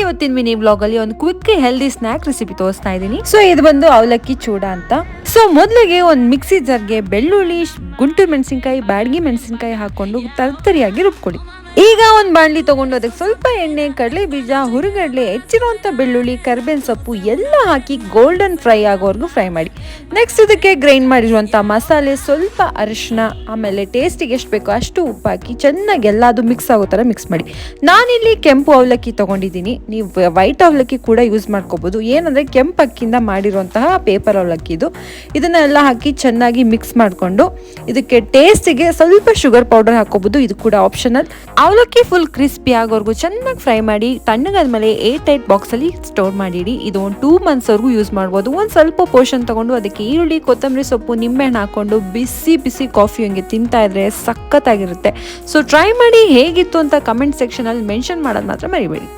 ಇವತ್ತಿನ mini blog ಅಲ್ಲಿ ಒಂದು ಕ್ವಿಕ್ ಹೆಲ್ದಿ ಸ್ನಾಕ್ ರೆಸಿಪಿ ತೋರಿಸ್ತಾ ಇದ್ದೀನಿ. ಸೊ ಇದು ಬಂದು ಅವಲಕ್ಕಿ ಚೂಡ ಅಂತ. ಸೊ ಮೊದಲಿಗೆ ಒಂದು ಮಿಕ್ಸಿ ಜಾರ್ಗೆ ಬೆಳ್ಳುಳ್ಳಿ, ಗುಂಟೂರು ಮೆಣಸಿನಕಾಯಿ, ಬ್ಯಾಡಗಿ ಮೆಣಸಿನಕಾಯಿ ಹಾಕೊಂಡು ತರ್ತರಿಯಾಗಿ ರುಬ್ಕೊಡಿ. ಈಗ ಒಂದು ಬಾಣಲಿ ತಗೊಂಡು ಅದಕ್ಕೆ ಸ್ವಲ್ಪ ಎಣ್ಣೆ, ಕಡಲೆ ಬೀಜ, ಹುರಿಗಡಲೆ, ಹೆಚ್ಚಿರುವಂಥ ಬೆಳ್ಳುಳ್ಳಿ, ಕರಿಬೇವಿನ ಸೊಪ್ಪು ಎಲ್ಲ ಹಾಕಿ ಗೋಲ್ಡನ್ ಫ್ರೈ ಆಗೋವರೆಗೂ ಫ್ರೈ ಮಾಡಿ. ನೆಕ್ಸ್ಟ್ ಇದಕ್ಕೆ ಗ್ರೈಂಡ್ ಮಾಡಿರುವಂಥ ಮಸಾಲೆ, ಸ್ವಲ್ಪ ಅರಿಶಿನ, ಆಮೇಲೆ ಟೇಸ್ಟಿಗೆ ಎಷ್ಟು ಬೇಕೋ ಅಷ್ಟು ಉಪ್ಪು ಹಾಕಿ ಚೆನ್ನಾಗಿ ಎಲ್ಲದು ಮಿಕ್ಸ್ ಆಗೋ ಥರ ಮಿಕ್ಸ್ ಮಾಡಿ. ನಾನಿಲ್ಲಿ ಕೆಂಪು ಅವಲಕ್ಕಿ ತೊಗೊಂಡಿದ್ದೀನಿ. ನೀವು ವೈಟ್ ಅವಲಕ್ಕಿ ಕೂಡ ಯೂಸ್ ಮಾಡ್ಕೋಬೋದು. ಏನಂದರೆ ಕೆಂಪು ಅಕ್ಕಿಯಿಂದ ಮಾಡಿರುವಂತಹ ಪೇಪರ್ ಅವಲಕ್ಕಿ ಇದು. ಇದನ್ನೆಲ್ಲ ಹಾಕಿ ಚೆನ್ನಾಗಿ ಮಿಕ್ಸ್ ಮಾಡಿಕೊಂಡು ಇದಕ್ಕೆ ಟೇಸ್ಟಿಗೆ ಸ್ವಲ್ಪ ಶುಗರ್ ಪೌಡರ್ ಹಾಕೋಬೋದು. ಇದು ಕೂಡ ಆಪ್ಷನಲ್. ಅವಲಕ್ಕಿ ಫುಲ್ ಕ್ರಿಸ್ಪಿ ಆಗೋವರೆಗೂ ಚೆನ್ನಾಗಿ ಫ್ರೈ ಮಾಡಿ ತಣ್ಣಗಾದ್ಮೇಲೆ ಏರ್ ಟೈಟ್ ಬಾಕ್ಸಲ್ಲಿ ಸ್ಟೋರ್ ಮಾಡಿಡಿ. ಇದು ಒಂದು 2 monthsವರೆಗೂ ಯೂಸ್ ಮಾಡ್ಬೋದು. ಒಂದು ಸ್ವಲ್ಪ ಪೋರ್ಷನ್ ತಗೊಂಡು ಅದಕ್ಕೆ ಈರುಳ್ಳಿ, ಕೊತ್ತಂಬರಿ ಸೊಪ್ಪು, ನಿಂಬೆಹಣ್ಣು ಹಾಕೊಂಡು ಬಿಸಿ ಬಿಸಿ ಕಾಫಿ ಹಂಗೆ ತಿಂತಾ ಇದ್ರೆ ಸಖತ್ತಾಗಿರುತ್ತೆ. ಸೊ ಟ್ರೈ ಮಾಡಿ, ಹೇಗಿತ್ತು ಅಂತ ಕಮೆಂಟ್ ಸೆಕ್ಷನಲ್ಲಿ ಮೆನ್ಷನ್ ಮಾಡೋದು ಮಾತ್ರ ಮರಿಬೇಡಿ.